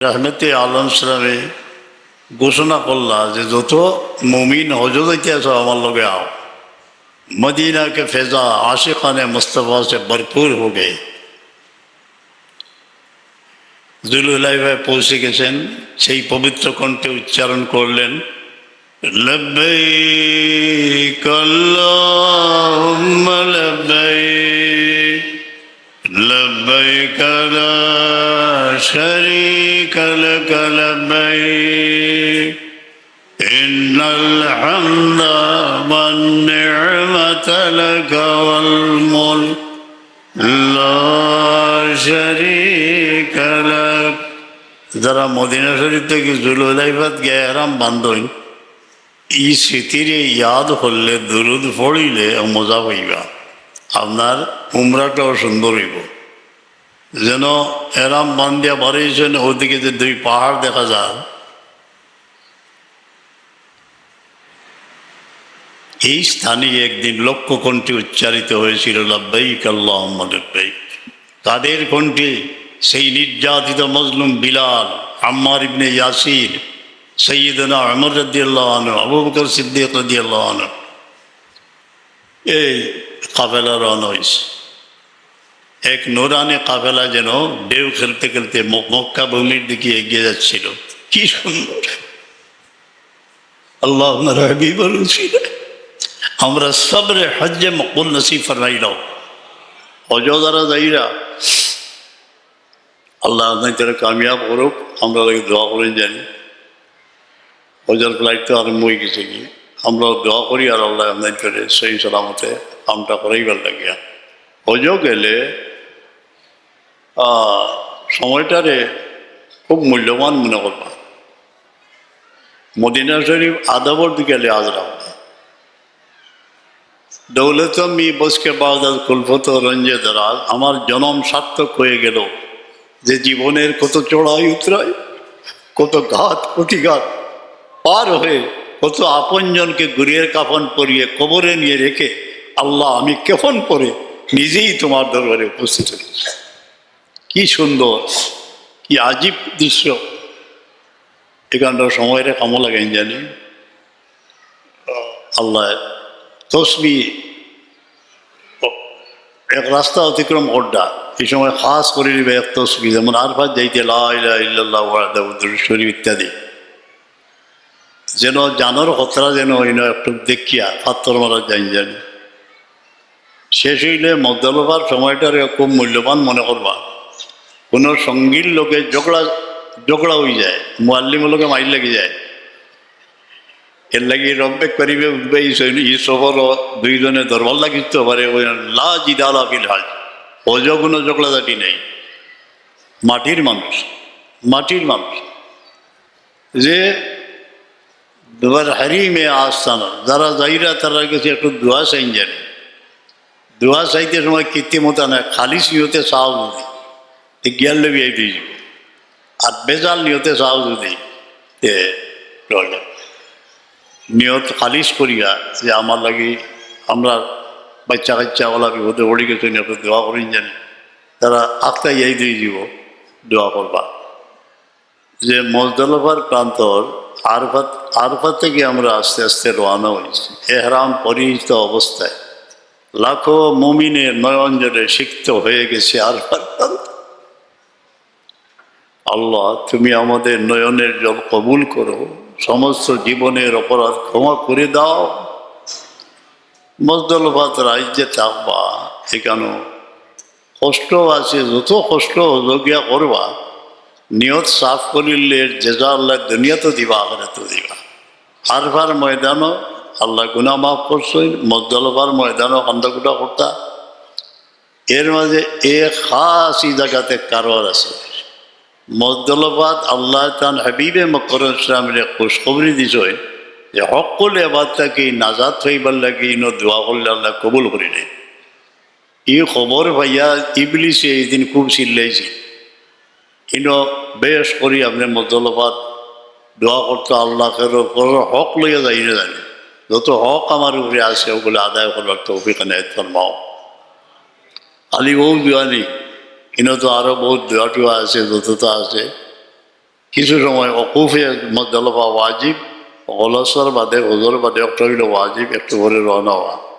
রহমতে আলম সালামে ঘোষণা করলা যে যত মুমিন হজ যাইতে আছো আমার লগে आओ। मदीना के फैज़ा आशिक़ान मुस्तफ़ा से भरपूर हो गए। जुलहुलाइफाয় পৌঁছে গেছেন, সেই পবিত্র কণ্ঠে উচ্চারণ করলেন লব্বাইক আল্লাহুম্মা লব্বাইক লব্বাইক লা শারীকা লাক লব্বাইক ইন্নাল হামদা ওয়ান নি'মাতা লাক ওয়াল মুলক লা শারীকা লাক। যারা মদিনা শরীফ থেকে জুলহুলাইফাত গিয়ে এহরাম বান্ধন এই স্মৃতির ইয়াদ করলে দুরুদ পড়িলে মজা হইবা, আপনার উমরাটাও সুন্দর হইব। যেন এহরাম বান্ধিয়া বাড়িয়েছেন, ওদিকে যে দুই পাহাড় দেখা যায়, এই স্থানে একদিন লক্ষ্য কণ্ঠে উচ্চারিত হয়েছিল লব্বাইক আল্লাহুম্মা লব্বাইক। তাদের কণ্ঠে সেই নির্যাতিত মজলুম বিলাল, আম্মার ইবনে ইয়াসির, সৈয়দনা উমর রাদিয়াল্লাহু আনহু, আবু বকর সিদ্দিক রাদিয়াল্লাহু আনহু, এই কাফেলা রওনা হয়েছে। এক নূরানি কাফেলা যেন ঢেউ খেলতে খেলতে মক্কা ভূমির দিকে এগিয়ে যাচ্ছিল। কি সুন্দর! আল্লাহুম্মা হাবিবুর রাসূল, আমরা সবরে হজ্জে মকবুল নসিব ফরমাইলাও। অযোধারা যাইরা আল্লাহ আপনাদের কামিয়াব করুক, আমরা লাগে দোয়া করে জানি। হজের ফ্লাইট তো আরম্ভ হয়ে গেছে, কি আমরা দোয়া করি আর আল্লাহ আপনাদের সেই সালামতে কামটা করাইবার লাগিয়া। হজও গেলে সময়টারে খুব মূল্যবান মনে করবা। মদিনা শরীফ আদাবর গেলে আজরা দৌলতম ই বসকে বাদাল কুলফত রঞ্জে দরাজ, আমার জনম সার্থক হয়ে গেল। যে জীবনের কত চড়াই উতরাই, কত ঘাত প্রতিঘাত পার হয়ে, কত আপনজনকে গুরিয়ের কাফন পরিয়ে কবরে নিয়ে রেখে আল্লাহ আমি কেফন পরে নিজেই তোমার দরবারে উপস্থিত হয়েছি। কি সুন্দর, কি আজীব দৃশ্য! এখানটার সময়টা কামো লাগেন জানি। আল্লাহ তসবি এক রাস্তা অতিক্রম করডা, এই সময় খাস করে নিবে এক তসবি, যেমন আরফাত যাইতে লা ইলাহা ইল্লাল্লাহু ওয়াহদাহু দুরূদ শরীফ ইত্যাদি, যেন জানোর হতরা যেন একটু দেখিয়া পাত্তর মারা যাই জানি। শেষ হইলে মজদলবার সময়টার খুব মূল্যবান মনে করবা। কোনো সঙ্গীর লোকে ঝগড়া হয়ে যায়, মুআল্লিমের লোকে মাইল লেগে যায়। এর লাগি রব্বে করিবে উঠবে ই সবর দুইজনে দরবার লাগিতে পারে। লা জিদালা ফিল হাজ, অজো কোনো ঝগড়াঝাটি নেই। মাটির মানুষ, মাটির মানুষ যে দুবার হারিমে আস্থানা যারা যাইরা তারা কাছে একটু দোয়া চাইন জানে। দোয়া চাইতে সময় কৃত্রিমতা না, খালিস নিয়তে চাও যদি জ্ঞান লেবি এই দিয়ে যাব, আর বেজাল নিয়তে চাও যদি নিয়ত খালিস করিয়া যে আমার লাগি আমরা বাচ্চা কাচ্চাওয়ালা বিপদে পড়ে গেছে, একটু দোয়া করেন জানি, তারা আখটা এই দিয়ে যাব, দোয়া করবা। যে মজদলফার প্রান্তর আরফাত থেকে আমরা আস্তে আস্তে রওনা হয়েছি। এহরাম পরিহিত অবস্থায় লাখো মুমিনের নয়ন জলে সিক্ত হয়ে গেছে আরফাত প্রান্ত। আল্লাহ তুমি আমাদের নয়নের জল কবুল করো, সমস্ত জীবনের অপরাধ ক্ষমা করে দাও। মজদলফাত রাজ্যে থাকবা, এখানেও কষ্ট আছে, যত কষ্ট যোগিয়া করবা, নিয়ত সাফ করিলে জেজা আল্লাহ দুনিয়া তো দিবা, আখিরাত তো দিবা। আরফার ময়দানও আল্লাহ গুনাহ মাফ করছেন, মজদলফার ময়দানও কান্দাকুটা করতা। এর মাঝে এক খাস জায়গাতে কারবার আছে। মজদলফাত আল্লাহ তান হাবিবে মকরম ইসলামের খুশখবরি দিছেন যে সকল এবারটাকে নাজাত হইবার লাগে ইনো দোয়া করলে আল্লাহ কবুল করি নেই। এই খবর ভাইয়া ইবলিসে এই দিন খুব চিল্লাইছে, ইনো বেশ করি আপনি মজদলফাত দোয়া করতে আল্লাহকে হক লইয়া যাই না জানি। যত হক আমার উপরে আছে ওগুলো আদায় করবার তৌফিক এনায়েত ফরমাও। খালি ও দোয়া নেই, ইনো তো আরও বহুত দোয়া টোয়া আছে, যত তো আছে। কিছু সময় অকুফে মজলফা ওয়াজিব, গলসর বাদে ওজোর বাদে একটা হইল ওয়াজিব, একটু করে রওনা হওয়া।